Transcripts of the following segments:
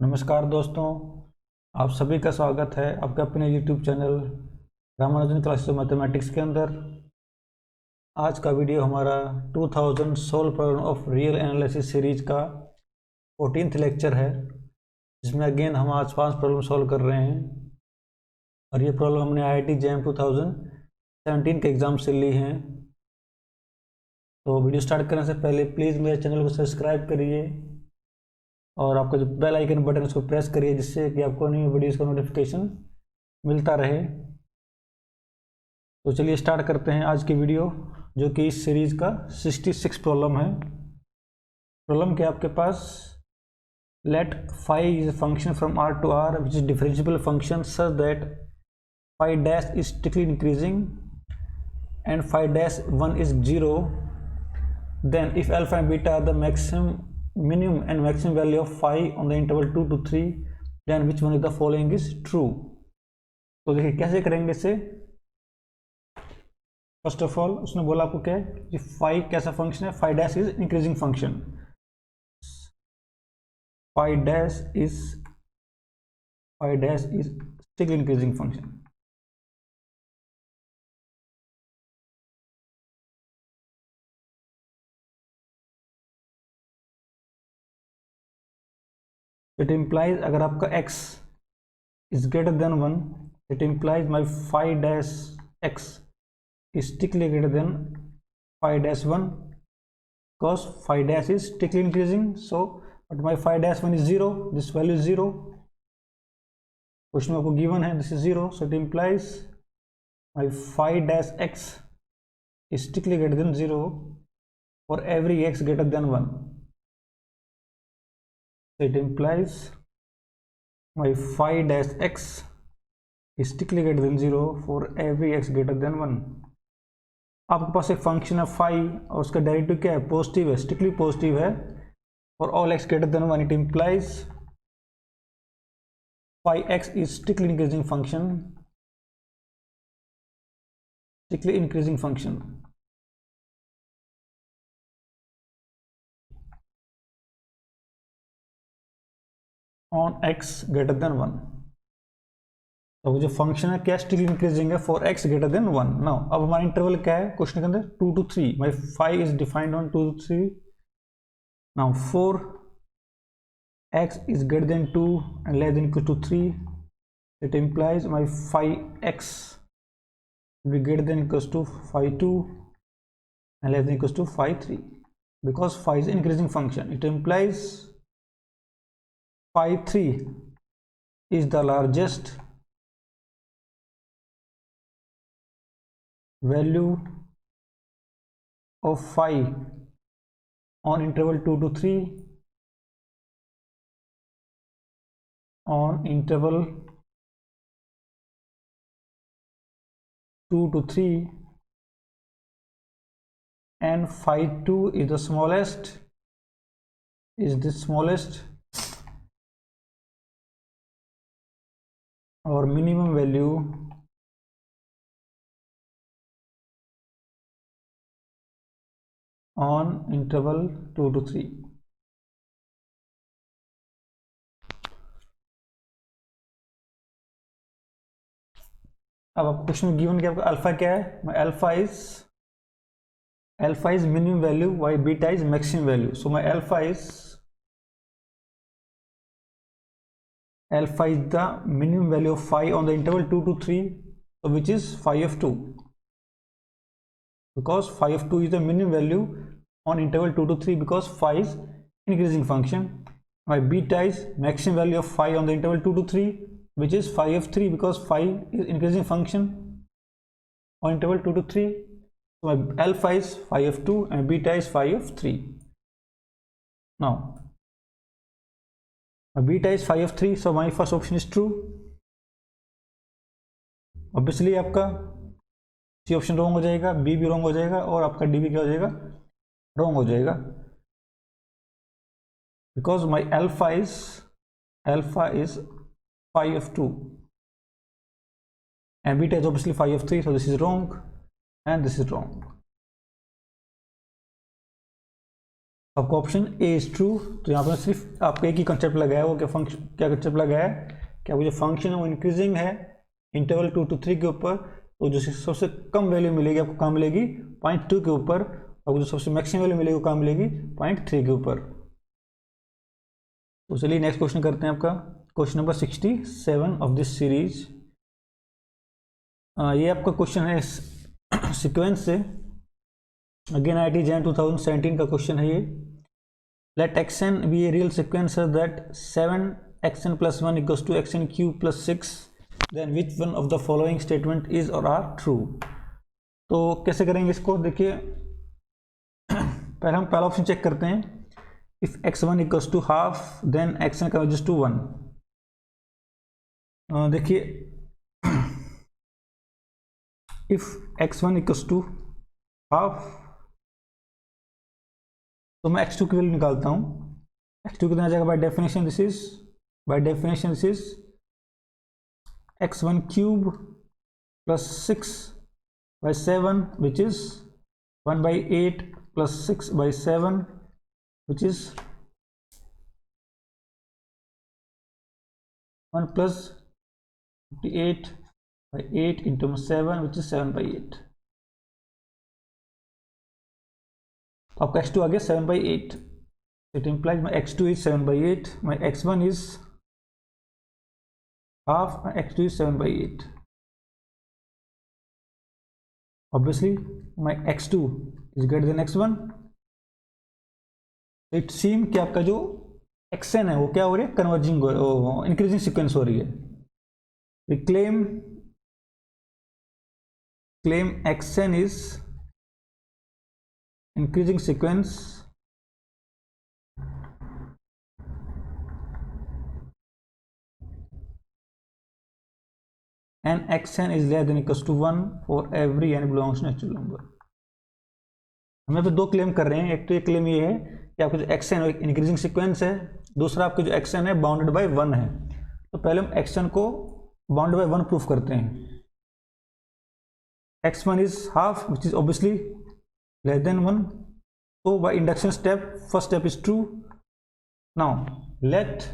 नमस्कार दोस्तों, आप सभी का स्वागत है आपके अपने YouTube channel Ramanujan classes mathematics के अंदर। आज का वीडियो हमारा 2000 solve problem of real analysis series का 14th लेक्चर है, जिसमें अगेन हम आज 5 प्रॉब्लम सॉल्व कर रहे हैं। और ये प्रॉब्लम हमने IIT JAM 2017 के एग्ज़ाम से ली हैं। तो वीडियो स्टार्ट करने से पहले प्लीज़ मेरे चैनल को सब्सक्राइब करिए और आपका जो बेल आइकन बटन उसको प्रेस करिए, जिससे कि आपको न्यू वीडियोस का नोटिफिकेशन मिलता रहे। तो चलिए स्टार्ट करते हैं आज की वीडियो, जो कि इस सीरीज का 66 प्रॉब्लम है। प्रॉब्लम के आपके पास let phi is a function from R to R which is differentiable function such that phi dash is strictly increasing and phi dash 1 is 0, then if alpha and beta are the minimum and maximum value of phi on the interval 2 to 3, then which one of the following is true। तो देखिए कैसे करेंगे इसे। First of all उसने बोला आपको क्या है कि फाई कैसा फंक्शन है। Phi dash is increasing function. Phi dash is still increasing function. It implies अगर आपका x is greater than 1, it implies my phi dash x is strictly greater than phi dash 1, because phi dash is strictly increasing. So but my phi dash 1 is 0, this value is 0, question आपको given है this is 0, so it implies my phi dash x is strictly greater than 0 for every x greater than 1. So it implies my phi dash x is strictly greater than 0 for every x greater than 1. आपके पास एक function है phi और उसका derivative क्या है, positive है, strictly positive है और all x greater than 1. It implies phi x is strictly increasing function, strictly increasing function on x greater than 1। तो जो फंक्शन है क्या, स्टिल इंक्रीजिंग है for x greater than 1। Now अब हमारा इंटरवल क्या है क्वेश्चन के अंदर, 2 to 3। My phi is defined on 2 to 3। Now for x is greater than 2 and less than equal to 3, it implies my phi x will be greater than equals to phi 2 and less than equals to phi 3, because phi is increasing function. It implies phi 3 is the largest value of phi on interval 2 to 3, on interval 2 to 3, and phi 2 is the smallest, or minimum value on interval 2 to 3. अब आपको question given क्या, आपका alpha क्या है, alpha is minimum value, why beta is maximum value. So my alpha is the minimum value of phi on the interval 2 to 3, so which is phi of 2, because phi of 2 is the minimum value on interval 2 to 3, because phi is increasing function. My beta is maximum value of phi on the interval 2 to 3, which is phi of 3, because phi is increasing function on interval 2 to 3. So my alpha is phi of 2 and beta is phi of 3. Now my beta is phi of 3, so my first option is true. Obviously आपका C option wrong हो जाएगा, B भी wrong हो जाएगा और आपका D भी क्या हो जाएगा, रॉन्ग हो जाएगा, because my alpha is phi of 2 and beta is obviously phi of 3, so this is wrong and this is wrong. आपका ऑप्शन ए इज ट्रू। तो यहाँ पर सिर्फ आपका एक ही कंसेप्ट लगाया है, वो क्या फंक्शन, क्या कंसेप्ट लगाया है, क्या वो जो फंक्शन है वो इंक्रीजिंग है इंटरवल 2 to 3 के ऊपर, तो जो सबसे कम वैल्यू मिलेगी आपको कहाँ मिलेगी 0.2 के ऊपर, और जो सबसे मैक्सिमम वैल्यू मिलेगी वो कहाँ मिलेगी 0.3 के ऊपर। तो चलिए नेक्स्ट क्वेश्चन करते हैं आपका question number 67 of this series. ये आपका क्वेश्चन है सीक्वेंस से, अगेन IIT JAM 2017 का क्वेश्चन है ये। Let xn be a real sequence that 7xn + 1 = xn³ + 6, then which one of the following statement is और आर ट्रू। तो कैसे करेंगे इसको, देखिए पहले हम पहला ऑप्शन चेक करते हैं, if x1 = ½ then xn converges to 1। देखिए इफ x1 = ½ तो मैं x2 की वैल्यू निकालता हूँ। x2 कितना आ जाएगा, by definition this is x1³ + 6/7 which is 1/8 + 6/7 which is 1 + 58/8 into 7 which is 7/8। आपका x2 आ गया 7/8। It implies my x2 is 7/8, my x1 is ½ and x2 is 7/8। obviously my x2 is greater than x1। It seem कि आपका जो xn है वो क्या हो रही है, कन्वर्जिंग, इंक्रीजिंग सीक्वेंस हो रही है। we claim xn is increasing sequence and xn is less than equals to 1 for every n belongs to natural number। हम यहाँ पे दो क्लेम कर रहे हैं, एक तो ये क्लेम ये है कि आपका जो xn एक इंक्रीजिंग सीक्वेंस है, दूसरा आपका जो xn है बाउंडेड बाय 1 है। तो पहले हम xn को बाउंडेड बाय 1 प्रूफ करते हैं। x1 is ½ which is obviously less than 1, so by induction step first step is true। now let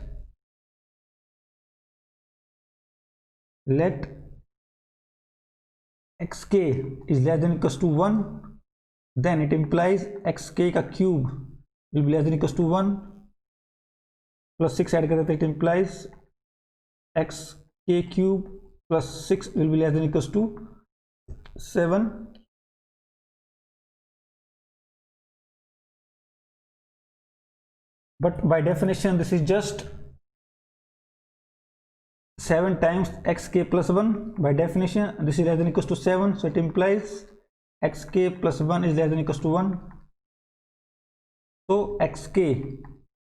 xk is less than equals to 1, then it implies xk का cube will be less than equals to 1 plus 6 add करते हैं, it implies xk³ + 6 will be less than equals to 7। but by definition this is just 7 times xk + 1। by definition this is less than equals to 7, so it implies xk + 1 is less than equals to 1। so xk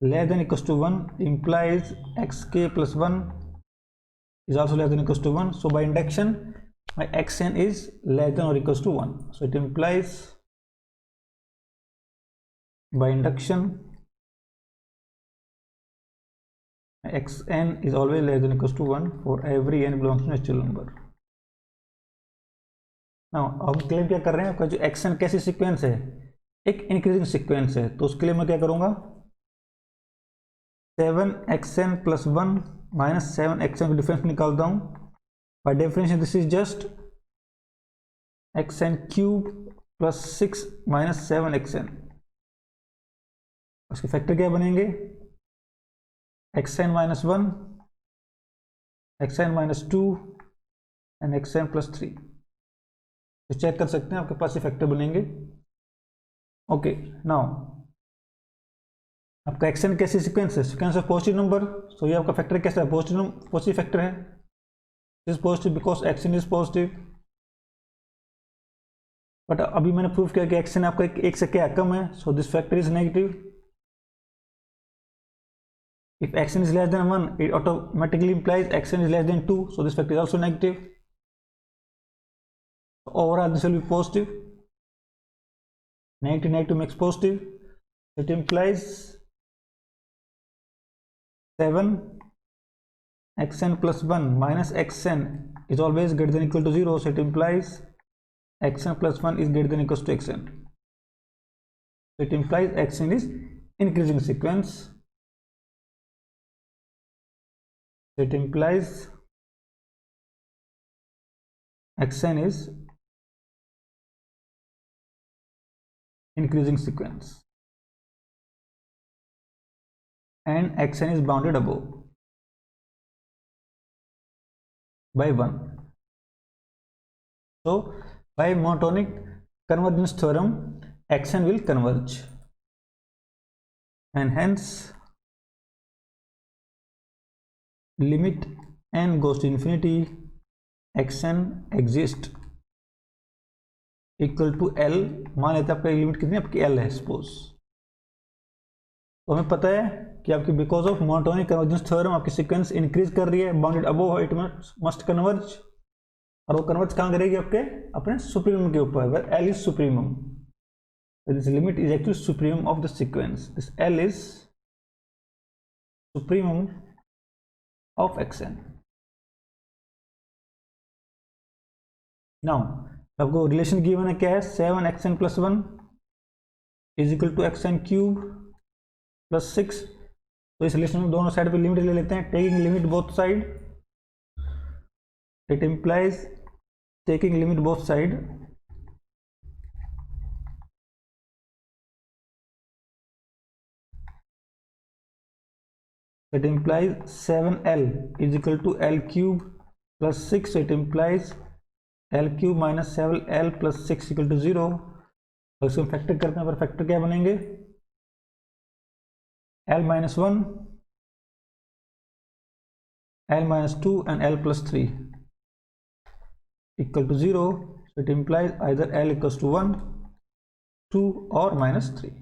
less than equals to 1 implies xk + 1 is also less than equals to 1, so by induction my xn is less than or equals to 1, so it implies by induction xn is always less than equals to 1 for every n belongs to natural number। now हम claim क्या कर रहे हैं, आपका जो xn कैसी sequence है, एक इंक्रीजिंग सीक्वेंस है, तो उसके लिए मैं क्या करूंगा 7xn + 1 - 7xn का डिफरेंस निकालता हूं। By definition this is just xn³ + 6 - 7xn। उसके फैक्टर क्या बनेंगे, xn - 1, xn - 2 एंड xn + 3। तो चेक कर सकते हैं आपके पास ये फैक्टर बनेंगे। ओके नाउ आपका xn कैसी सीक्वेंस है, सीक्वेंस ऑफ पॉजिटिव नंबर, सो ये आपका फैक्टर कैसा है, पॉजिटिव फैक्टर है, is positive because xn is positive. But अभी मैंने प्रूव किया कि xn आपका एक से क्या कम है, so this factor is negative. if xn is less than 1 it automatically implies xn is less than 2, so this factor is also negative, so overall this will be positive, negative makes positive, it implies 7 xn + 1 minus xn is always greater than equal to 0, so it implies xn + 1 is greater than equals to xn, so it implies xn is increasing sequence. It implies xn is increasing sequence and xn is bounded above by 1. So by monotonic convergence theorem, xn will converge and hence limit n goes to infinity, xn exist equal to L. मान लेते हैं आपका limit कितनी, आपकी L है suppose. तो हमें पता है कि आपकी because of monotonic convergence theorem आपकी सीक्वेंस इंक्रीज कर रही है, bounded above it must converge. और वो कन्वर्ज कहाँ करेगी, आपके अपने सुप्रीमम के ऊपर, where L is supremum. This limit is actually supremum of the sequence. This L is supremum of xn. Now आपको रिलेशन गिवन है, क्या है, 7xn plus 1 is equal to xn cube plus 6. तो इस रिलेशन में दोनों साइड पे limit ले लेते हैं. Taking limit both side, it implies taking limit both side it implies 7l is equal to l cube plus 6. It implies l cube minus 7l plus 6 equal to 0. और इसको factor करते हैं, पर factor क्या बनेंगे, l minus 1, l minus 2 and l plus 3 equal to 0. So it implies either l equals to 1, 2 or minus 3.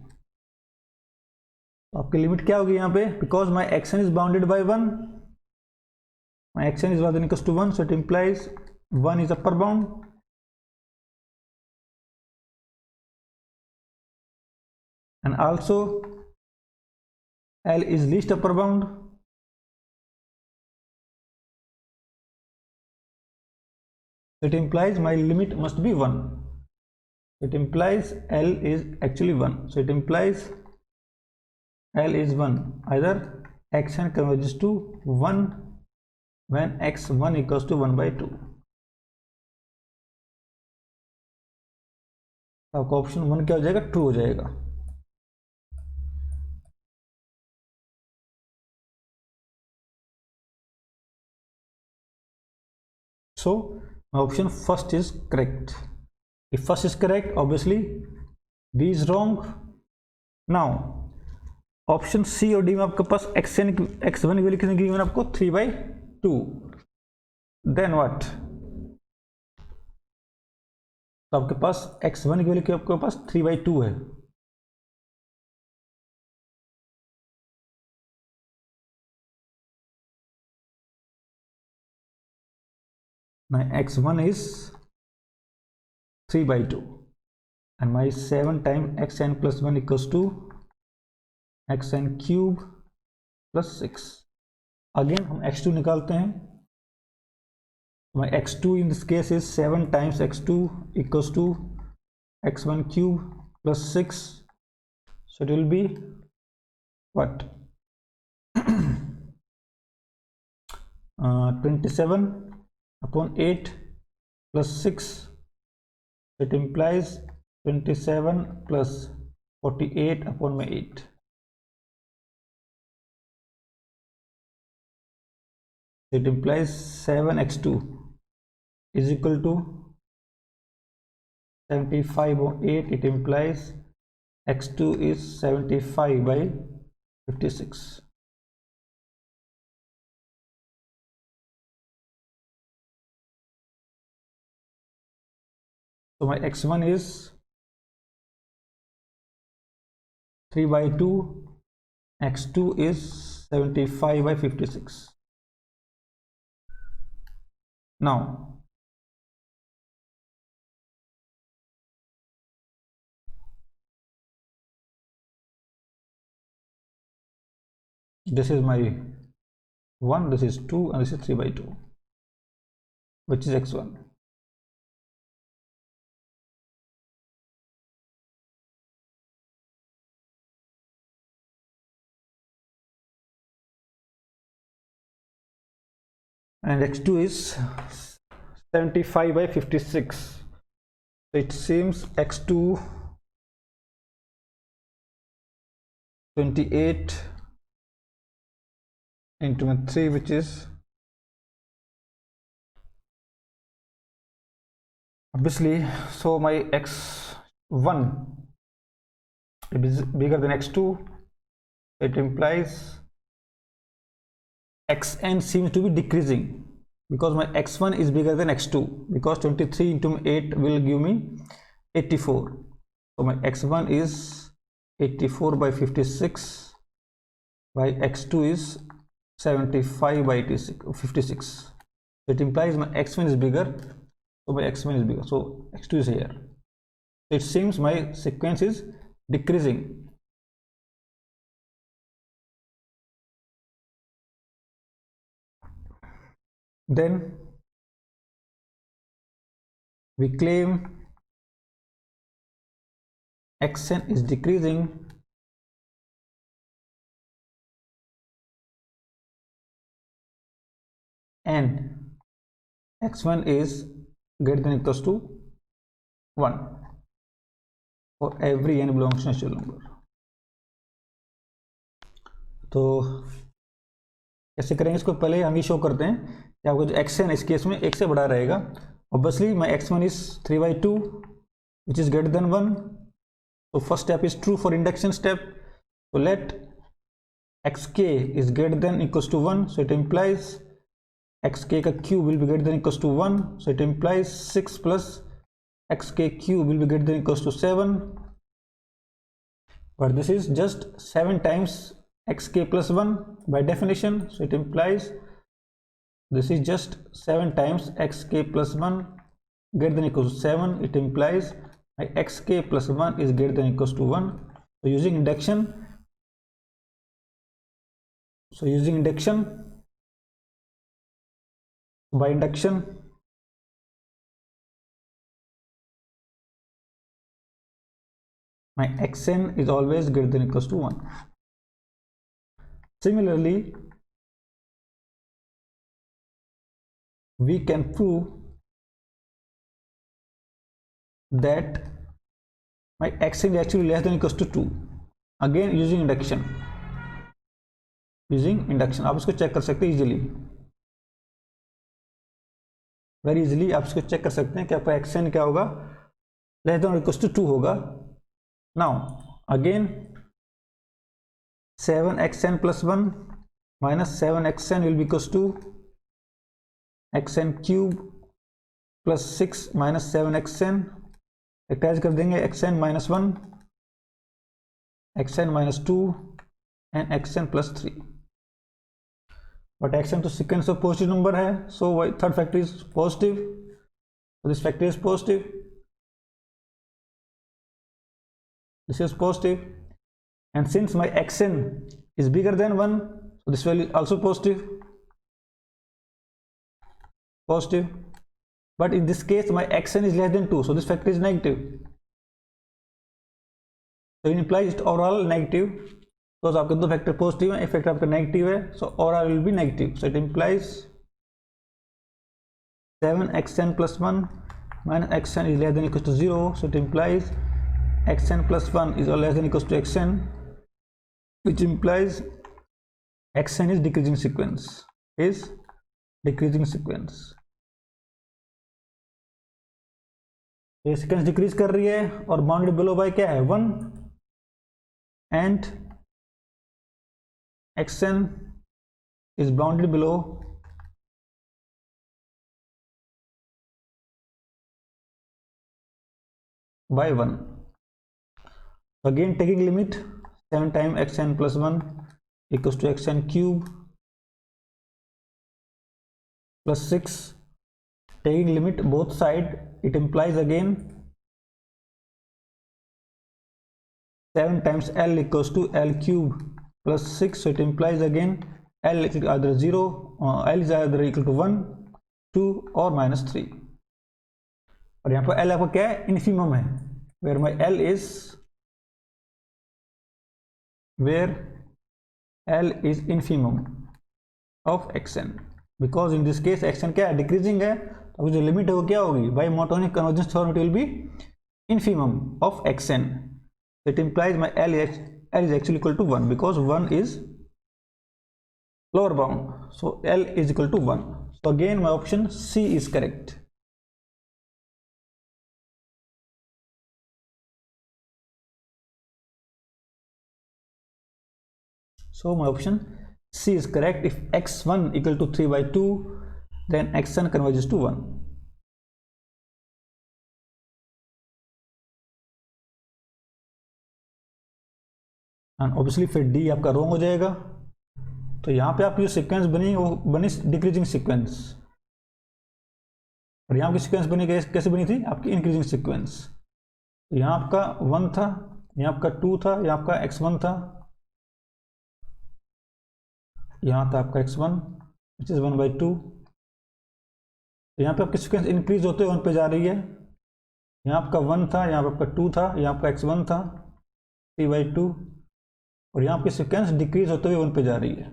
तो आपकी limit क्या होगी यहाँ पे, because my action is bounded by 1, my action is was equals to 1, so it implies 1 is upper bound and also L is least upper bound. It implies my limit must be 1. It implies L is actually 1. So it implies L is 1. Either xn converges to 1 when x1 equals to 1 by 2. आपका option 1 क्या हो जाएगा, true हो जाएगा. So my option first is correct. If first is correct, obviously B is wrong. Now option C और D में आपके पास x1 की वैल्यू कितनी गिवन आपको, 3/2. देन व्हाट, तो आपके पास x1 की वैल्यू क्या, आपके पास 3/2 है. My x1 is 3/2 and my 7 times xn plus 1 equals to xn cube plus 6. Again हम x2 निकालते हैं. My x2 in this case is 7 times x2 equals to x1 cube plus 6. So it will be what, 27 upon 8 plus 6. It implies 27 plus 48 upon my 8. It implies 7x2 is equal to 75 over 8. It implies x2 is 75 by 56. So my x1 is 3/2, x2 is 75 by 56. Now this is my 1, this is 2 and this is 3/2, which is x1. and x2 is 75 by 56. So it seems x2 28 into 3, which is obviously, so my x1 is bigger than x2. It implies xn seems to be decreasing because my x1 is bigger than x2, because 23 into 8 will give me 84. So my x1 is 84 by 56, by x2 is 75 by 56. It implies my x1 is bigger, so my x1 is bigger, so x2 is here. It seems my sequence is decreasing. Then we claim xn is decreasing and x1 is greater than equals to 1 for every n belongs to natural number. तो कैसे करेंगे इसको? पहले हम ये show करते हैं कि आपका जो xn इस केस में 1 से बड़ा रहेगा. Obviously my x1 is 3/2 which is greater than 1. So first step is true for induction step. So let xk is greater than equals to 1. So it implies xk का cube will be greater than equals to 1. So it implies 6 plus xk cube will be greater than equals to 7. But this is just 7 times xk plus 1 by definition. So it implies this is just 7 times xk plus 1 greater than equals to 7. It implies my xk plus 1 is greater than equals to 1. So using induction, by induction, my xn is always greater than equals to 1. Similarly, we can prove that my xn is actually less than equals to 2. Again using induction. आप इसको check कर सकते हैं easily, very easily आप इसको check कर सकते हैं कि आपका xn क्या होगा, लेस देन इक्वल्स टू 2 होगा. Now again 7xn plus 1 minus 7xn will be equals to xn cube plus 6 minus 7xn. Factorise कर देंगे xn minus 1, xn minus 2 and xn plus 3. But xn तो sequence of positive number है, so third factor is positive. So this factor is positive. This is positive. And since my xn is bigger than 1, so this value is also positive. But in this case my xn is less than 2, so this factor is negative. So it implies it overall negative, because आपके दो factor positive है, एक factor आपका negative है, so overall will be negative. So it implies 7xn plus 1 minus xn is less than equals to 0. So it implies xn plus 1 is less than equals to xn, which implies xn is decreasing sequence. ये sequence decrease कर रही है और bounded below bye क्या है 1, and xn is bounded below by 1. Again taking limit, 7 times xn plus 1 equals to xn cube plus 6. Taking limit both side, it implies again 7 times L equals to L cube plus 6. So it implies again L is either 0, L is either equal to 1, 2 or minus 3. और यहाँ पर L आपका क्या है, infimum है, where my L is infimum of xn. Because in this case action क्या है, decreasing है, तो जो लिमिट है वो क्या होगी, by monotonic convergence form it will B infimum of xn. It implies my L is actually equal to 1 because 1 is lower bound. So L is equal to 1. So again my option C is correct. So my option C is correct. If x1 equal to 3 by 2, then xn converges to 1. And obviously फिर D आपका wrong हो जाएगा। तो यहाँ पे आपकी जो sequence बनी वो बनी डिक्रीजिंग सीक्वेंस, और यहाँ की सीक्वेंस बनी कैसे बनी थी, आपकी इंक्रीजिंग सीक्वेंस। तो यहाँ आपका 1 था, यहाँ आपका 2 था, यहाँ आपका x1 था, यहाँ था आपका x1 विच इज़ 1/2। यहाँ पे आपकी सीक्वेंस इंक्रीज होते हुए 1 पे जा रही है। यहाँ आपका 1 था, यहाँ पे आपका 2 था, यहाँ आपका x1 था 3/2, और यहाँ आपकी सीक्वेंस डिक्रीज होते हुए 1 पे जा रही है।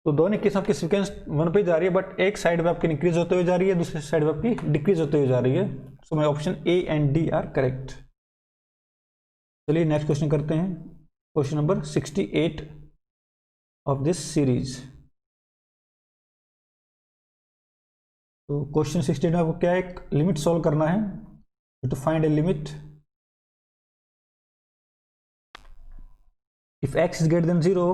तो दोनों केस आपकी सीक्वेंस 1 पे जा रही है, बट एक साइड में आपकी इंक्रीज होते हुए जा रही है, दूसरी साइड में आपकी डिक्रीज होते हुए जा रही है। So my option A and D R correct. चलिए नेक्स्ट क्वेश्चन करते हैं, question number 68 of this series. तो क्वेश्चन 68 में आपको क्या है, एक लिमिट सॉल्व करना है, to find a limit if x is greater than 0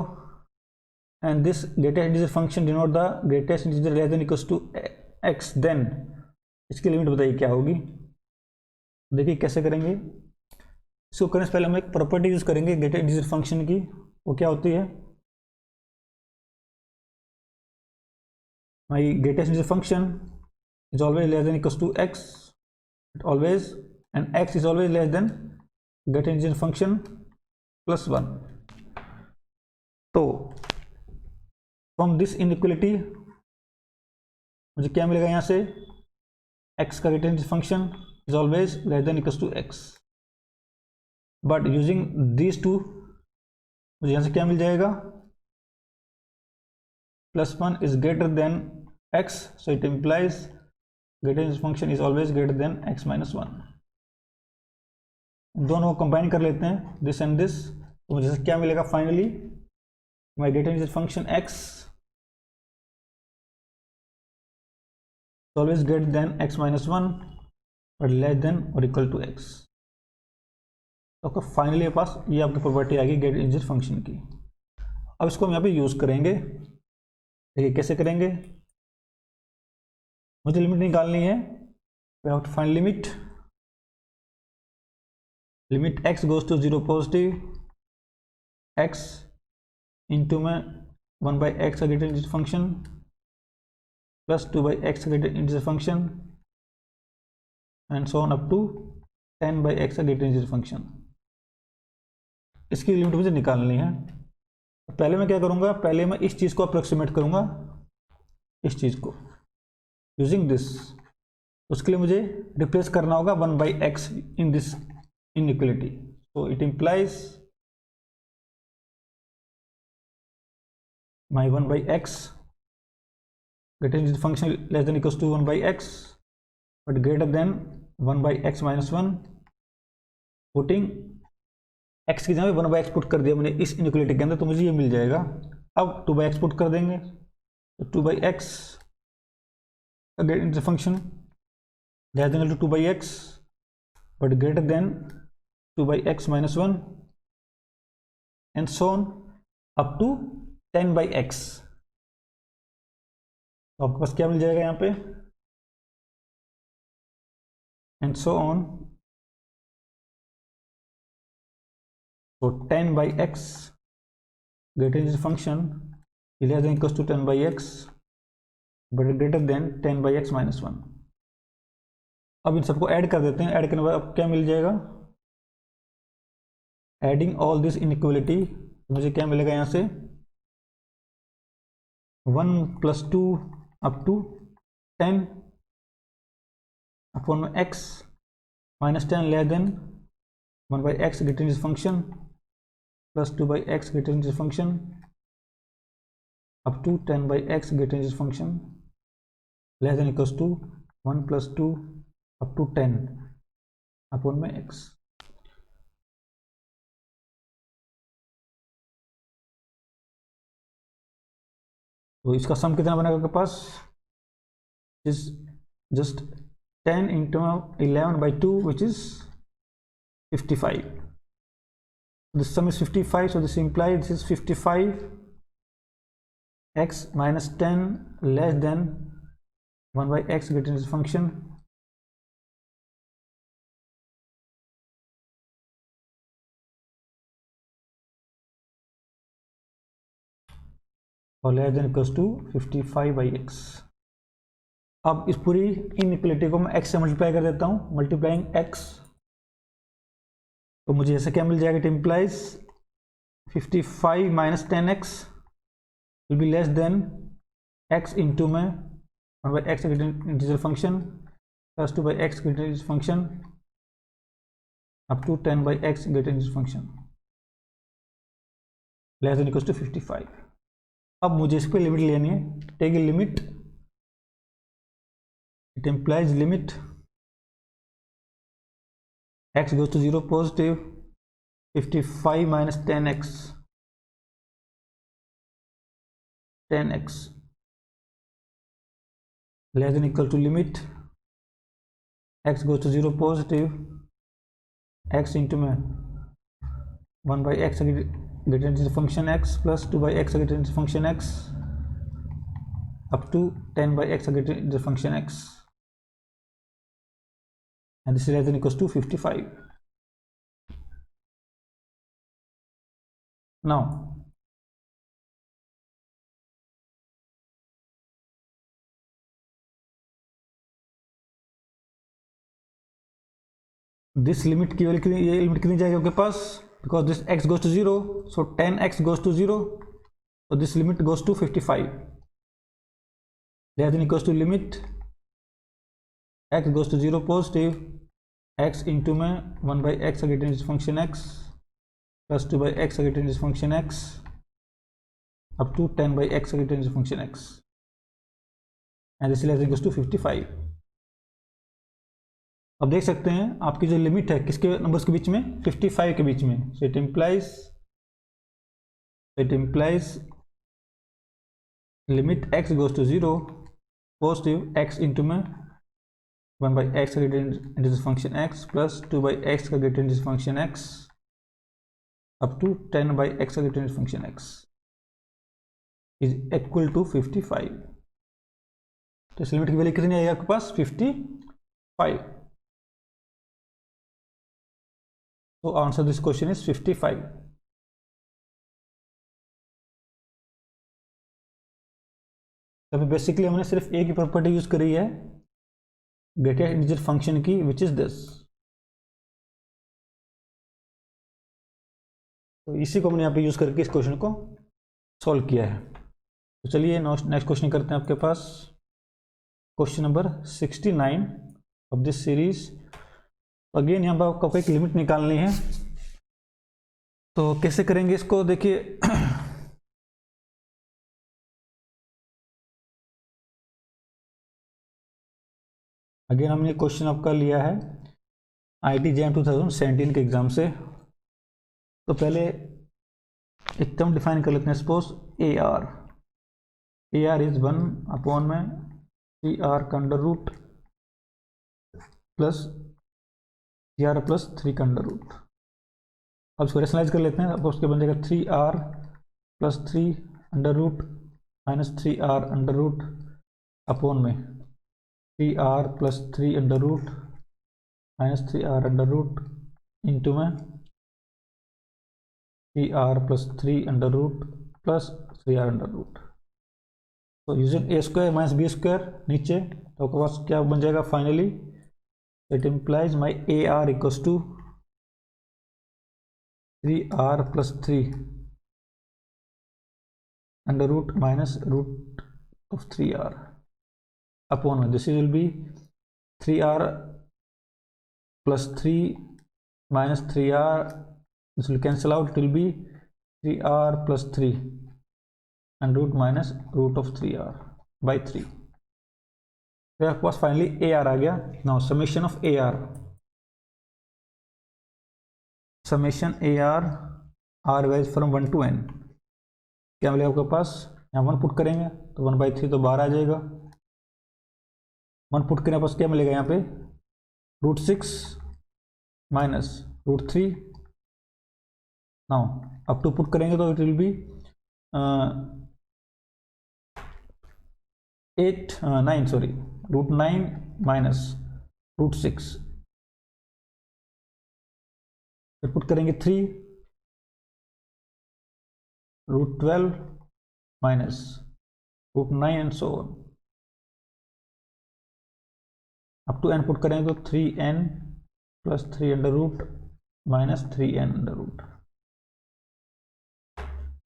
and this greatest integer function denote the greatest integer less than equals to x, then इसकी limit बताइए क्या होगी। देखिए कैसे करेंगे इसको। करने से पहले हम एक प्रॉपर्टी यूज करेंगे ग्रेटेस्ट इंटीजर फंक्शन की। वो क्या होती है, my greatest integer function is always less than equals to x, always, and x is always less than greatest integer function plus 1। तो फ्रॉम दिस इनइक्वलिटी मुझे क्या मिलेगा, यहाँ से x का greatest function is always less than equals to x, but using these two मुझे यहाँ से क्या मिल जाएगा, +1 is greater than x, so it implies greatest function is always greater than x - 1। दोनों को कंबाइन कर लेते हैं, दिस एंड दिस, तो मुझे क्या मिलेगा finally, my greatest function x is always greater than x - 1 but less than or equal to x। तो आपका फाइनली पास ये आपकी प्रॉपर्टी आ गई ग्रेटेस्ट इंटीजर फंक्शन की। अब इसको हम यहाँ पे यूज करेंगे। देखिए कैसे करेंगे, मुझे लिमिट निकालनी है, we have to find limit x goes to 0 positive, x into में 1/x का greatest integer function plus 2/x का greatest integer function and so on up to 10/x का ग्रेटेस्ट इंटीजर फंक्शन। इसकी लिमिट मुझे निकालनी है। पहले मैं क्या करूँगा, पहले मैं इस चीज़ को अप्रोक्सीमेट करूँगा, इस चीज़ को यूजिंग दिस। उसके लिए मुझे रिप्लेस करना होगा 1/x in this inequality. So it implies my 1/x greatest function less than equals to 1/x but greater than 1/x - 1, putting x की जगह 1/x पुट कर दिया मैंने इस इनइक्वलिटी के अंदर, तो मुझे ये मिल जाएगा। अब 2/x पुट कर देंगे, तो 2/x greatest function less than equal to 2/x but greater than 2/x - 1 and so on up to 10/x। तो आपके पास क्या मिल जाएगा यहाँ पे, एंड सो ऑन, तो 10/x greatest function less than equals to 10/x but greater than 10/x - 1। अब इन सबको ऐड कर देते हैं। ऐड करने के बाद अब क्या मिल जाएगा, एडिंग ऑल दिस इनइक्वलिटी मुझे क्या मिलेगा, यहाँ से 1 + 2 up to 10 upon x - 10 less than 1/x greatest function plus 2/x greatest function up to 10 by x greater than this function less than equals to 1 plus 2 up to 10 upon में x। तो इसका सम कितना बनेगा आपके पास, is just 10 into 11 by 2 which is 55. This sum is 55, so this implies this is 55 x minus 10 less than 1 by x greater than this function और less than equals to 55 by x। अब इस पूरी inequality को मैं x से multiply कर देता हूँ, मल्टीप्लाइंग x, तो मुझे ऐसे क्या मिल जाएगा, it implies 55 minus 10x will be less than x into में 1 by x integer function plus 2 by x greater function up to 10 by x greater function less than equals to 55। अब मुझे इस पर लिमिट लेनी है, take a limit, it implies limit x goes to 0 positive 55 minus 10x less than equal to limit x goes to 0 positive x into में 1 by x greater than the function x plus 2 by x greater than the function x up to 10 by x greater than the function x, and this is less than equals to 55. Now this limit की value, ये limit कितनी जाएगी आपके पास, because this x goes to 0, so 10x goes to 0, so this limit goes to 55 less than equals to limit x goes to 0 positive x into में 1 by x greater than this function x plus 2 by x greater than this function x up to 10 by x greater than this function x, and this is less than equals to 55. अब देख सकते हैं आपकी जो limit है किसके numbers के बीच में, 55 के बीच में, so it implies limit x goes to 0 positive x into में 1 by x greater than this function x plus 2 by x greater than this function x up to 10 by x greater than this function x is equal to 55। तो इस limit की value कितनी आएगी आपके पास, 55। तो answer this question is 55। अभी basically हमने सिर्फ एक ही प्रॉपर्टी यूज करी है ग्रेटर इंटीजर फंक्शन की, विच इज दिस। तो इसी को हमने यहाँ पे यूज करके इस क्वेश्चन को सॉल्व किया है। तो चलिए नेक्स्ट क्वेश्चन करते हैं आपके पास, question number 69 of this series. Again यहाँ पर आपको एक लिमिट निकालनी है, तो कैसे करेंगे इसको, देखिए अगेन हमने क्वेश्चन आपका लिया है IIT JAM 2017 के एग्जाम से। तो पहले एक टर्म डिफाइन कर लेते हैं, सपोज AR इज 1 अपॉन में 3R का under root plus CR plus 3 का अंडर रूट। अब इसको रेशनलाइज कर लेते हैं, अब उसके बन जाएगा 3R plus 3 under root minus 3R under root upon में 3R plus 3 under root minus 3R under root into में 3R plus 3 under root plus 3R under root. तो using a square minus b square नीचे, तो आपके पास क्या बन जाएगा finally, it implies my AR equals to 3R plus 3 under root minus root of 3R upon 1. This will be 3R plus 3 minus 3R, this will cancel out, it will be 3R plus 3 and root minus root of 3r by 3। फिर आपके पास finally AR आ गया। Now summation of AR, summation AR r varies from 1 to n, क्या मिलेगा आपके पास? यहाँ 1 put करेंगे तो 1/3 तो बाहर आ जाएगा। 1 पुट करने पास क्या मिलेगा यहाँ पे? √6 माइनस √3। नाउ अब 2 पुट करेंगे तो इट विल बी 9 माइनस √6। फिर पुट करेंगे 3, √12 माइनस √9 एंड सो ऑन। अब टू n पुट करेंगे तो 3n plus 3 under root minus 3n under root.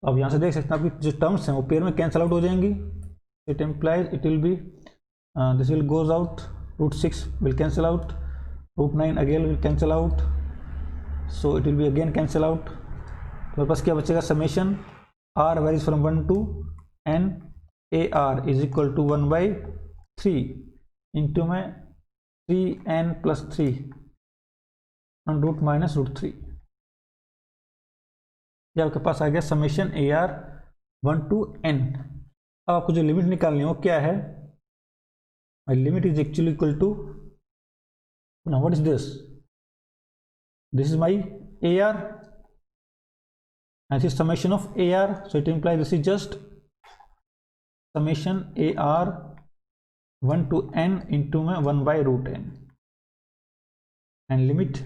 अब यहाँ से देख सकते हैं आपकी जो टर्म्स हैं वो पेयर में कैंसल आउट हो जाएंगी। It implies it will be this will goes out, √6 will cancel out, √9 again will cancel out, so it will be again cancel out. तो पास क्या बचेगा? Summation r varies from 1 to n AR is equal to 1/3 into में 3n plus 3 and root minus √3। ये आपके पास आ गया summation AR 1 to n। अब आपको जो लिमिट निकालनी है वो क्या है? My limit is actually equal to, what is this? This is my AR and this is summation of AR, so it implies this is just summation AR 1 to n into में 1/√n and limit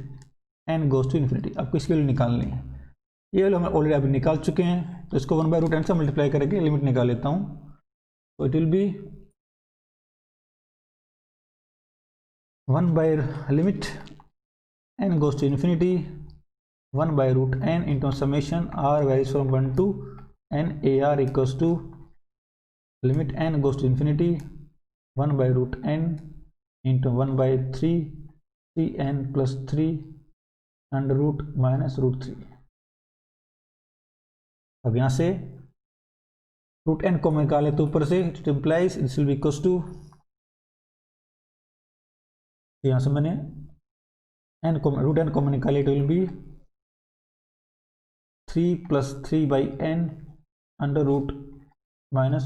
n goes to infinity। आपको इसकी value निकालनी है। ये value हम already अभी निकाल चुके हैं, तो इसको 1/√n से मल्टीप्लाई करके लिमिट निकाल लेता हूँ। तो it will B 1 by limit n goes to infinity 1/√n into summation r varies from 1 to n AR equals to limit n goes to infinity 1/√n into 1/3 3n plus 3 under root minus √3। अब यहाँ से √n को निकाले तो ऊपर से it implies this will be equals to, यहाँ से मैंने n को √n को निकाले, it will be 3 plus 3/n under root minus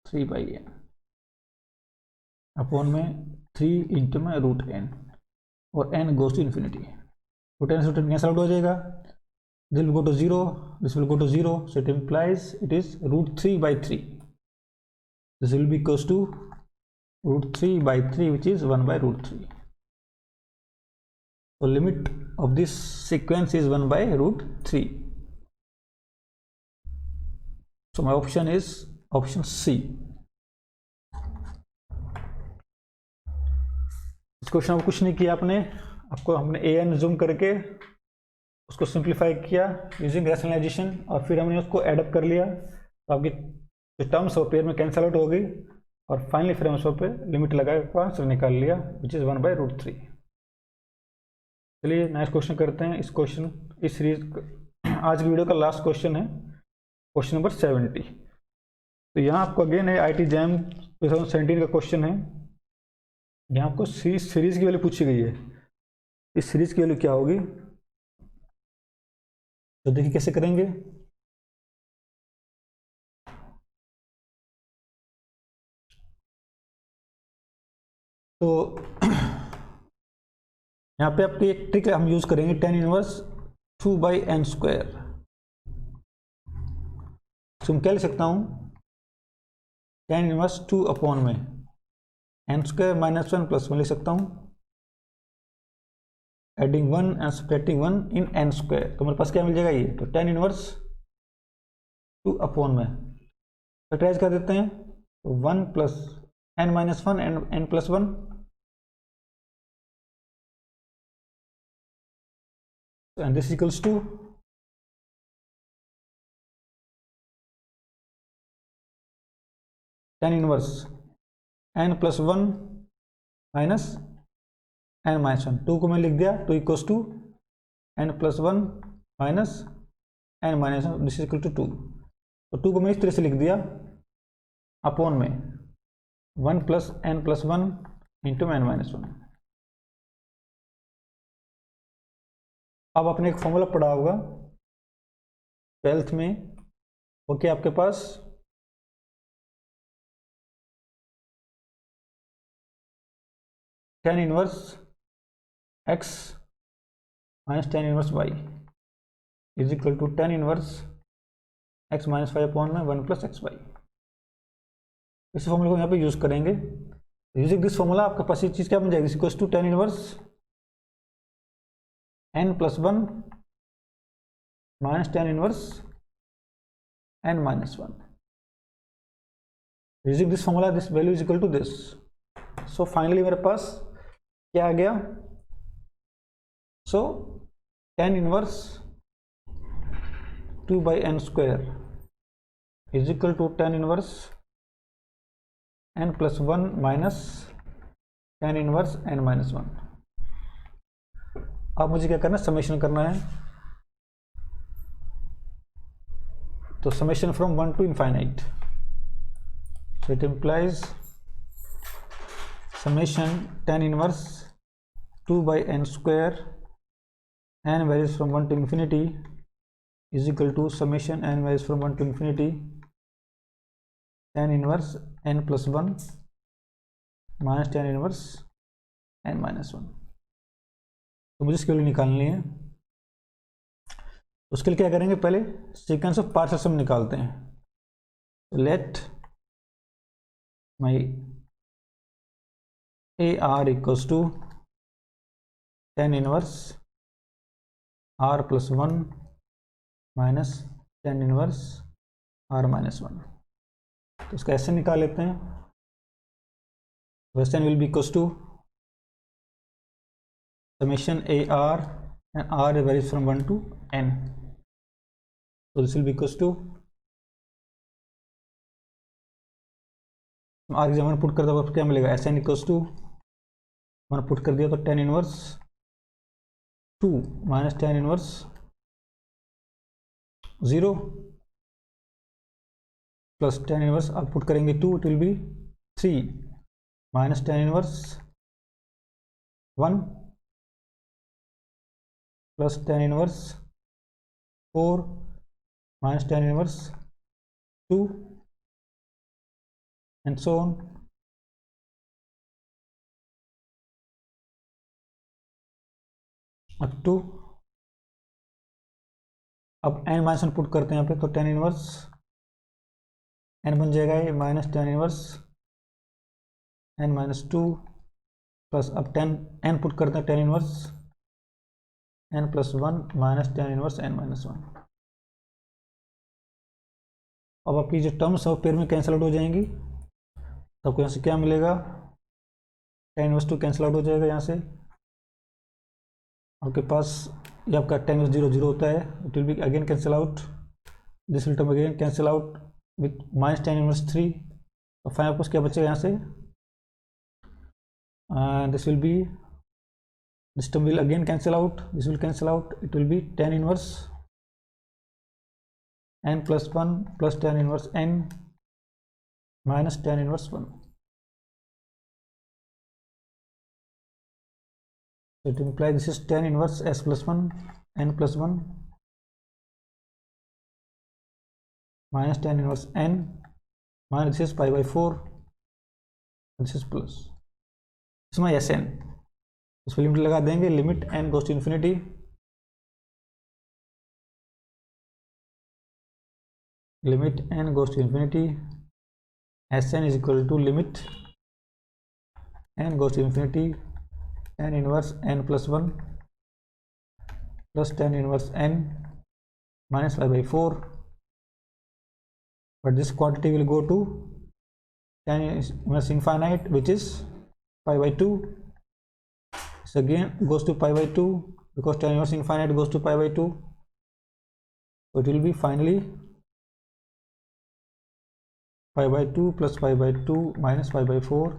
3/n upon में 3 इंटू में √n और n goes to infinity. √n से कैंसल आउट हो जाएगा, this will go to 0, this will go to 0, so it implies it is √3/3। This will be equals to √3/3 which is 1/√3। So limit of this sequence is 1/√3. So my option is option C. इस question में कुछ नहीं किया आपने, आपको हमने an zoom करके उसको सिंप्लीफाई किया यूजिंग रैशनलाइजेशन और फिर हमने उसको एडअप कर लिया, तो आपकी जो टर्म्स हो पेयर में कैंसल आउट हो गई और फाइनली फिर हम उस पर लिमिट लगा के आंसर निकाल लिया विच इज़ 1/√3। चलिए नेक्स्ट क्वेश्चन करते हैं। इस सीरीज आज की वीडियो का लास्ट क्वेश्चन है, क्वेश्चन नंबर 70। तो यहाँ आपको अगेन है IIT JAM 2017 का क्वेश्चन है। यहाँ आपको सीरीज की वैल्यू पूछी गई है। इस सीरीज की वैल्यू क्या होगी, तो देखिए कैसे करेंगे। तो यहाँ पे आपकी एक ट्रिक हम यूज करेंगे, tan इनवर्स 2/n²। तो मैं क्या लिख सकता हूँ, tan इनवर्स 2 अपॉन में n² - 1 + 1 लिख सकता हूँ, adding 1 and subtracting 1 in n²। तो मेरे पास क्या मिल जाएगा ये, तो tan इनवर्स 2 अपॉन में फैक्टराइज कर देते हैं, तो 1 + n - 1 and n + 1, and this equals to tan inverse n + 1 minus n - 1। 2 को मैं लिख दिया, 2 equals to n + 1 minus n - 1, this is equal to 2। तो 2 को मैंने इस तरह से लिख दिया अपॉन में 1 + n + 1 × n - 1। अब आपने एक फॉर्मूला पढ़ा होगा 12th में, ओके, आपके पास tan inverse x minus tan inverse y is equal to tan inverse x - y upon में 1 + xy। इस फॉर्मूले को यहाँ पे यूज करेंगे। यूजिंग दिस फॉर्मूला आपके पास ये चीज़ क्या बन जाएगी, equals to tan inverse n + 1 minus tan inverse n - 1। Using this formula this value is equal to this. So finally मेरे पास क्या आ गया, so tan inverse 2/n² is equal to tan inverse n + 1 minus tan inverse n - 1। अब मुझे क्या करना है, समेशन करना है। तो summation from 1 to infinite, so it implies summation tan inverse 2/n² n varies from 1 to infinity is equal to summation n varies from 1 to infinity tan inverse n + 1 minus tan inverse n - 1। तो मुझे इसकी value निकालनी है। उसके लिए क्या करेंगे, पहले सीक्वेंस ऑफ पार्शियल सम निकालते हैं। Let my AR equals to tan inverse R + 1 minus tan inverse R - 1। तो इसका ऐसे निकाल लेते हैं। Western will be equals to summation AR, and R varies from 1 to n. So this will be equals to R की जगह put कर दो, क्या मिलेगा, SN इक्वल्स टू मैंने पुट कर दिया तो tan inverse 2 minus tan inverse 0 plus tan inverse, अब पुट करेंगे 2, it will be 3 minus tan inverse 1 plus tan inverse 4 minus tan inverse 2 and so on. Up to, अब n - 1 पुट करते हैं यहाँ पे, तो tan इनवर्स n बन जाएगा ये minus tan inverse n - 2 plus, अब n पुट करते हैं tan inverse n + 1 minus tan inverse n - 1। अब आपकी जो टर्म्स है वो पेयर में कैंसिल आउट हो जाएंगी। तो आपको यहाँ से क्या मिलेगा, tan इनवर्स 2 कैंसिल आउट हो जाएगा यहाँ से। आपके पास ये आपका tan इनवर्स 0 0 होता है, it will be again cancel out, this will term again cancel out with minus tan inverse 3। तो फाइनल आपको क्या बचेगा यहाँ से, this will B, this term will again cancel out, this will cancel out, it will be tan inverse n + 1 plus tan inverse n minus tan inverse 1. So it implies this is tan inverse s + 1 n + 1 minus tan inverse n minus this is pi/4, this is plus, this is my Sn। इस पर limit लगा देंगे, limit n goes to infinity limit n goes to infinity Sn is equal to limit n goes to infinity tan inverse n + 1 plus tan inverse n minus pi/4, but this quantity will go to tan inverse infinite which is pi/2. This again goes to pi/2 because tan inverse infinite goes to pi/2, so it will be finally pi/2 plus pi/2 minus pi/4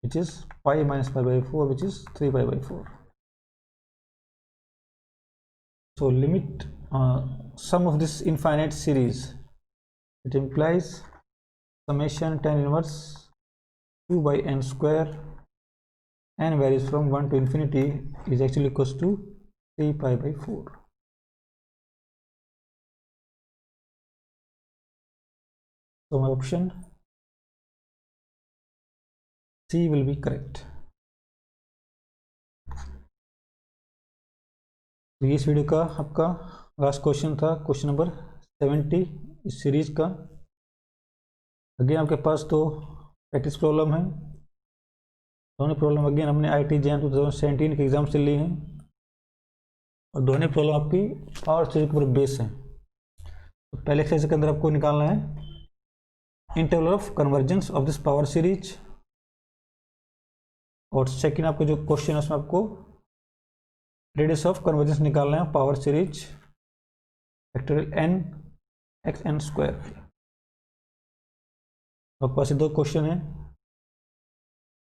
which is pi minus pi/4 which is 3 pi/4. So limit sum of this infinite series It implies summation tan inverse 2 by n square, n varies from 1 to infinity, is actually equals to 3 pi by 4. So my option C will be correct. तो इस video का आपका last question था, question number 70 इस series का। Again आपके पास तो practice problem है, दोनों प्रॉब्लम अगेन हमने IIT JAM 2017 के एग्जाम से ली हैं, और दोनों प्रॉब्लम आपकी पावर सीरीज के ऊपर बेस है। तो पहले एक्सरसाइज के अंदर आपको निकालना है interval of convergence of this power series, और सेकंड आपको जो क्वेश्चन है उसमें आपको रेडियस ऑफ कन्वर्जेंस निकालना है power series factorial n x n square. आपके पास दो क्वेश्चन है,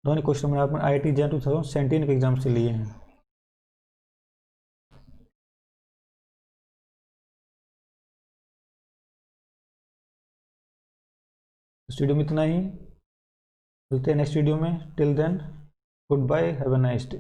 दोनों क्वेश्चन मैंने आपने IIT JAM 2017 के एग्जाम से लिए हैं। इस वीडियो में इतना ही, मिलते हैं नेक्स्ट वीडियो में। Till then goodbye, have a nice day.